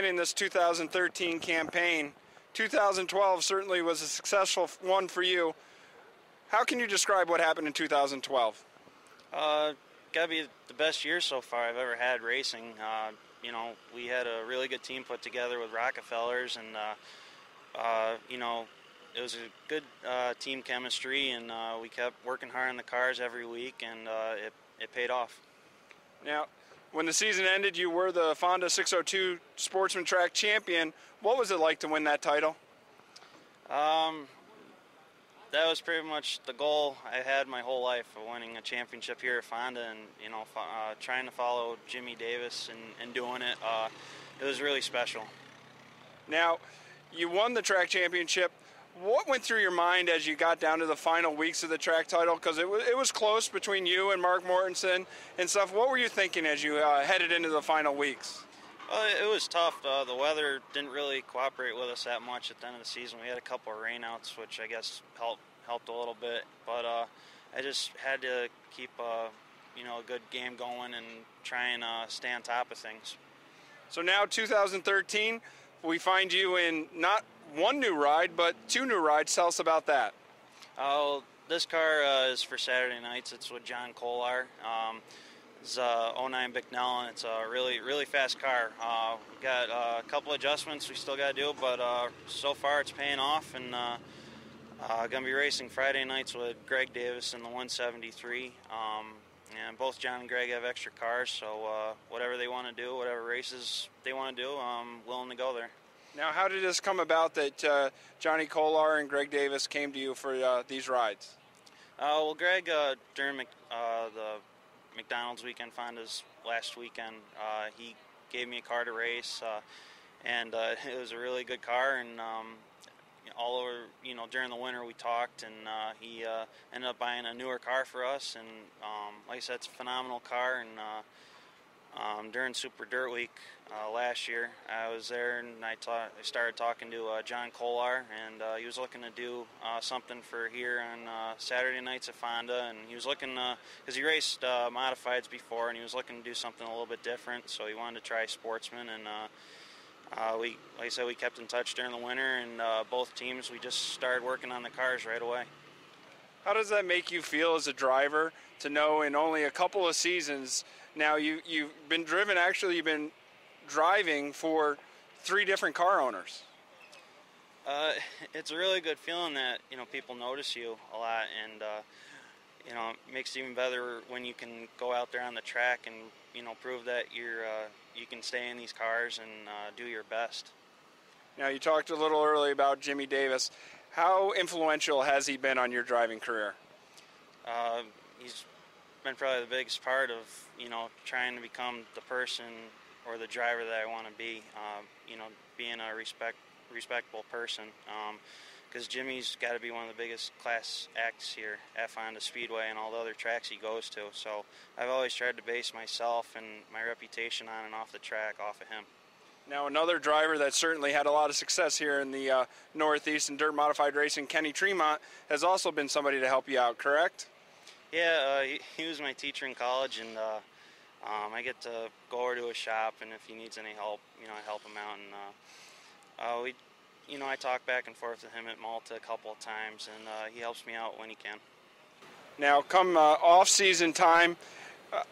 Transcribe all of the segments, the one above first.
winning this 2013 campaign. 2012 certainly was a successful one for you. How can you describe what happened in 2012? Gotta be the best year so far I've ever had racing. We had a really good team put together with Rockefellers, and it was a good team chemistry, and we kept working hard on the cars every week, and it paid off. Now, when the season ended, you were the Fonda 602 Sportsman Track Champion. What was it like to win that title? That was pretty much the goal I had my whole life, of winning a championship here at Fonda, and trying to follow Jimmy Davis and doing it. It was really special. Now, you won the track championship. What went through your mind as you got down to the final weeks of the track title? Because it was close between you and Mark Mortensen and stuff. What were you thinking as you headed into the final weeks? It was tough. The weather didn't really cooperate with us that much at the end of the season. We had a couple of rainouts, which I guess helped a little bit. But I just had to keep a good game going and try and stay on top of things. So now 2013, we find you in not one new ride, but two new rides. Tell us about that. This car is for Saturday nights. It's with John Kolar. It's a 09 Bicknell, and it's a really, really fast car. We've got a couple adjustments we still got to do, but so far it's paying off, and going to be racing Friday nights with Greg Davis in the 173. And both John and Greg have extra cars, so whatever they want to do, whatever races they want to do, I'm willing to go there. Now, how did this come about that Johnny Kolar and Greg Davis came to you for these rides? Well, Greg, during the McDonald's weekend, Fonda's last weekend, he gave me a car to race, and it was a really good car, and all over, during the winter we talked, and he ended up buying a newer car for us, and like I said, it's a phenomenal car, and during Super Dirt Week last year, I was there, and I started talking to John Kolar, and he was looking to do something for here on Saturday nights at Fonda, and he was looking, because he raced modifieds before, and he was looking to do something a little bit different, so he wanted to try Sportsman, and like I said, we kept in touch during the winter, and both teams, we just started working on the cars right away. How does that make you feel as a driver to know in only a couple of seasons now you've been driving for 3 different car owners? It's a really good feeling that people notice you a lot, and it makes it even better when you can go out there on the track and prove that you can stay in these cars and do your best. Now, you talked a little earlier about Jimmy Davis. How influential has he been on your driving career? He's been probably the biggest part of trying to become the person or the driver that I want to be. Being a respectable person. Because Jimmy's got to be one of the biggest class acts here at Fonda Speedway and all the other tracks he goes to. So I've always tried to base myself and my reputation on and off the track off of him. Now, another driver that certainly had a lot of success here in the Northeast in dirt modified racing, Kenny Tremont, has also been somebody to help you out, correct? Yeah, he was my teacher in college, and I get to go over to his shop, and if he needs any help, I help him out. And I talk back and forth with him at Malta a couple of times, and he helps me out when he can. Now, come off-season time,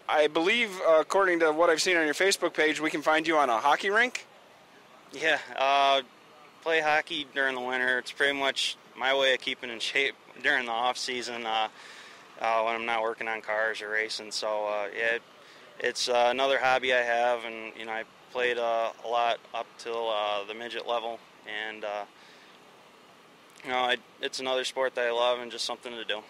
I believe, according to what I've seen on your Facebook page, we can find you on a hockey rink? Yeah, play hockey during the winter. It's pretty much my way of keeping in shape during the off-season when I'm not working on cars or racing. So, it's another hobby I have, and, I played a lot up till the midget level, and, it's another sport that I love and just something to do.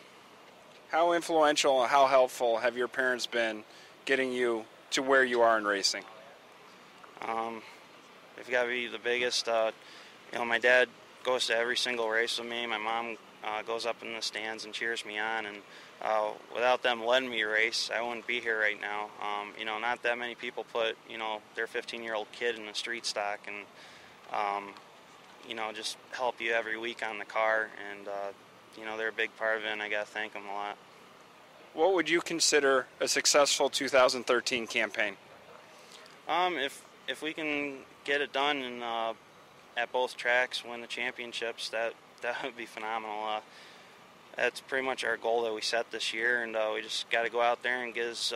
How influential and how helpful have your parents been getting you to where you are in racing? They've got to be the biggest. My dad goes to every single race with me. My mom goes up in the stands and cheers me on. And without them letting me race, I wouldn't be here right now. Not that many people put, their 15-year-old kid in the street stock and, just help you every week on the car. And, they're a big part of it, and I got to thank them a lot. What would you consider a successful 2013 campaign? If we can get it done and at both tracks, win the championships, that would be phenomenal. That's pretty much our goal that we set this year, and we just got to go out there and get as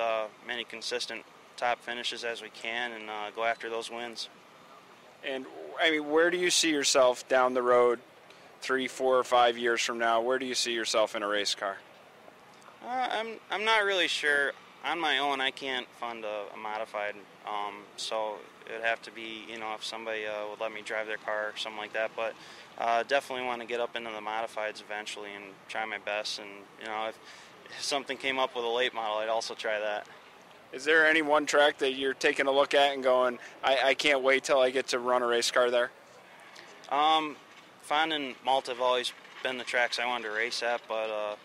many consistent top finishes as we can and go after those wins. And, I mean, where do you see yourself down the road 3, 4, or 5 years from now? Where do you see yourself in a race car? I'm not really sure. On my own, I can't fund a modified, so it would have to be, if somebody would let me drive their car or something like that. But definitely want to get up into the modifieds eventually and try my best. And, if something came up with a late model, I'd also try that. Is there any one track that you're taking a look at and going, I can't wait till I get to run a race car there? Fonda and Malta have always been the tracks I wanted to race at, but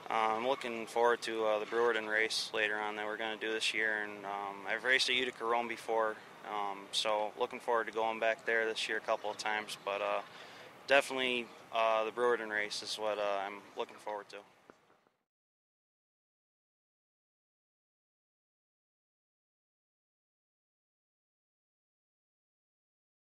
I'm looking forward to the Bleau-In race later on that we're going to do this year. And I've raced at Utica Rome before, so looking forward to going back there this year a couple of times. But definitely the Bleau-In race is what I'm looking forward to.